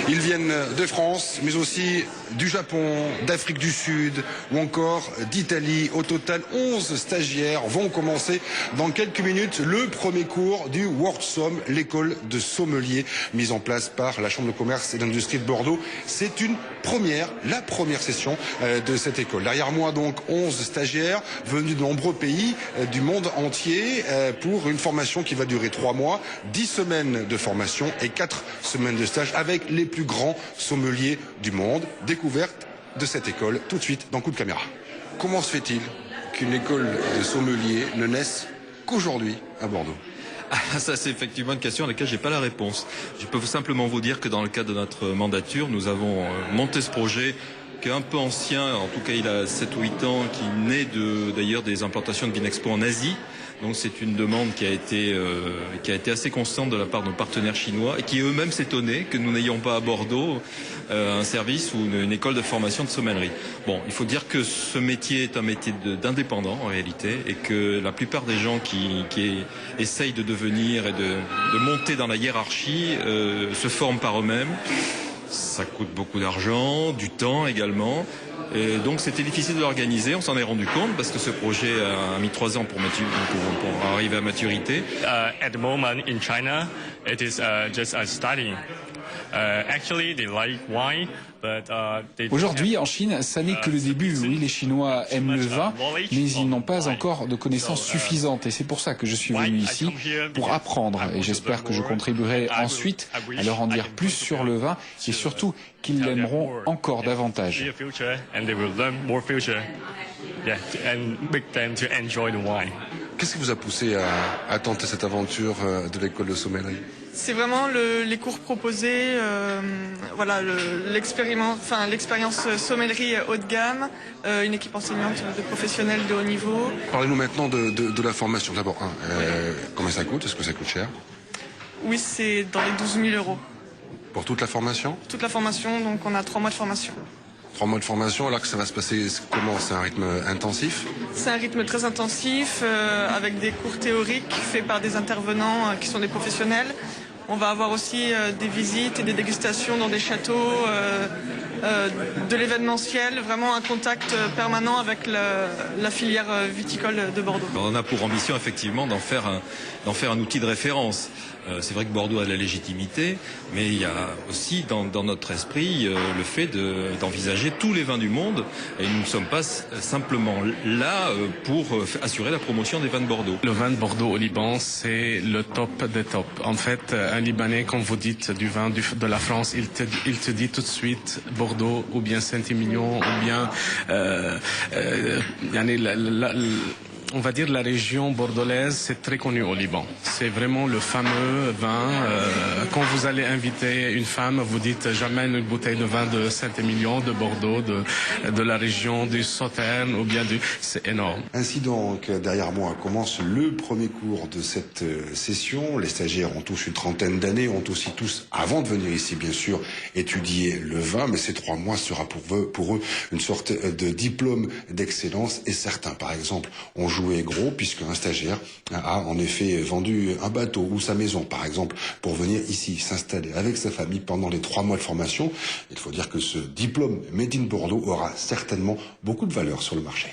Ils viennent de France, mais aussi du Japon, d'Afrique du Sud ou encore d'Italie. Au total, 11 stagiaires vont commencer dans quelques minutes le premier cours du WorldSomm, l'école de sommelier mise en place par la Chambre de commerce et d'industrie de Bordeaux. C'est une première, la première session de cette école. Derrière moi, donc, 11 stagiaires venus de nombreux pays du monde entier pour une formation qui va durer 3 mois, 10 semaines de formation et 4 semaines de stage avec les plus grands sommeliers du monde. Découverte de cette école tout de suite dans Coup de caméra. Comment se fait-il qu'une école de sommelier ne naisse qu'aujourd'hui à Bordeaux? Ah, ça, c'est effectivement une question à laquelle j'ai pas la réponse. Je peux simplement vous dire que dans le cadre de notre mandature, nous avons monté ce projet qui est un peu ancien, en tout cas il a 7 ou 8 ans, qui naît d'ailleurs des implantations de Vinexpo en Asie. Donc c'est une demande qui a été assez constante de la part de nos partenaires chinois et qui eux-mêmes s'étonnaient que nous n'ayons pas à Bordeaux un service ou une école de formation de sommellerie. Bon, il faut dire que ce métier est un métier d'indépendant en réalité et que la plupart des gens qui essayent de devenir et de monter dans la hiérarchie se forment par eux-mêmes. Ça coûte beaucoup d'argent, du temps également. Et donc c'était difficile de l'organiser, on s'en est rendu compte parce que ce projet a mis 3 ans pour arriver à maturité. At the moment in China, it is just starting. Actually, they like wine, but Aujourd'hui, en Chine, ça n'est que le début. Oui, les Chinois aiment le vin, mais ils n'ont pas encore de connaissances suffisantes. Et c'est pour ça que je suis venu ici, pour apprendre. Et j'espère que je contribuerai ensuite à leur en dire plus sur le vin et surtout qu'ils l'aimeront encore davantage. Qu'est-ce qui vous a poussé à tenter cette aventure de l'école de sommellerie? C'est vraiment les cours proposés, voilà, l'expérience sommellerie haut de gamme, une équipe enseignante de professionnels de haut niveau. Parlez-nous maintenant de la formation. D'abord, combien ça coûte? Est-ce que ça coûte cher? Oui, c'est dans les 12 000 euros. Pour toute la formation? Toute la formation, donc on a 3 mois de formation. 3 mois de formation, alors que ça va se passer comment? C'est un rythme intensif? C'est un rythme très intensif, avec des cours théoriques faits par des intervenants qui sont des professionnels. On va avoir aussi des visites et des dégustations dans des châteaux, de l'événementiel, vraiment un contact permanent avec la filière viticole de Bordeaux. On a pour ambition effectivement d'en faire un outil de référence. C'est vrai que Bordeaux a de la légitimité, mais il y a aussi dans notre esprit le fait d'envisager tous les vins du monde. Et nous ne sommes pas simplement là pour assurer la promotion des vins de Bordeaux. Le vin de Bordeaux au Liban, c'est le top des tops. En fait, un Libanais, quand vous dites du vin de la France, il te dit tout de suite Bordeaux ou bien Saint-Émilion ou bien on va dire la région bordelaise, c'est très connu au Liban. C'est vraiment le fameux vin. Quand vous allez inviter une femme, vous dites j'amène une bouteille de vin de Saint-Émilion, de Bordeaux, de la région du Sauternes ou bien c'est énorme. Ainsi donc, derrière moi commence le premier cours de cette session. Les stagiaires ont tous une trentaine d'années, ont aussi tous, avant de venir ici bien sûr, étudié le vin, mais ces 3 mois sera pour eux une sorte de diplôme d'excellence et certains, par exemple, ont joué gros puisqu'un stagiaire a en effet vendu un bateau ou sa maison, par exemple, pour venir ici s'installer avec sa famille pendant les 3 mois de formation. Il faut dire que ce diplôme Made in Bordeaux aura certainement beaucoup de valeur sur le marché.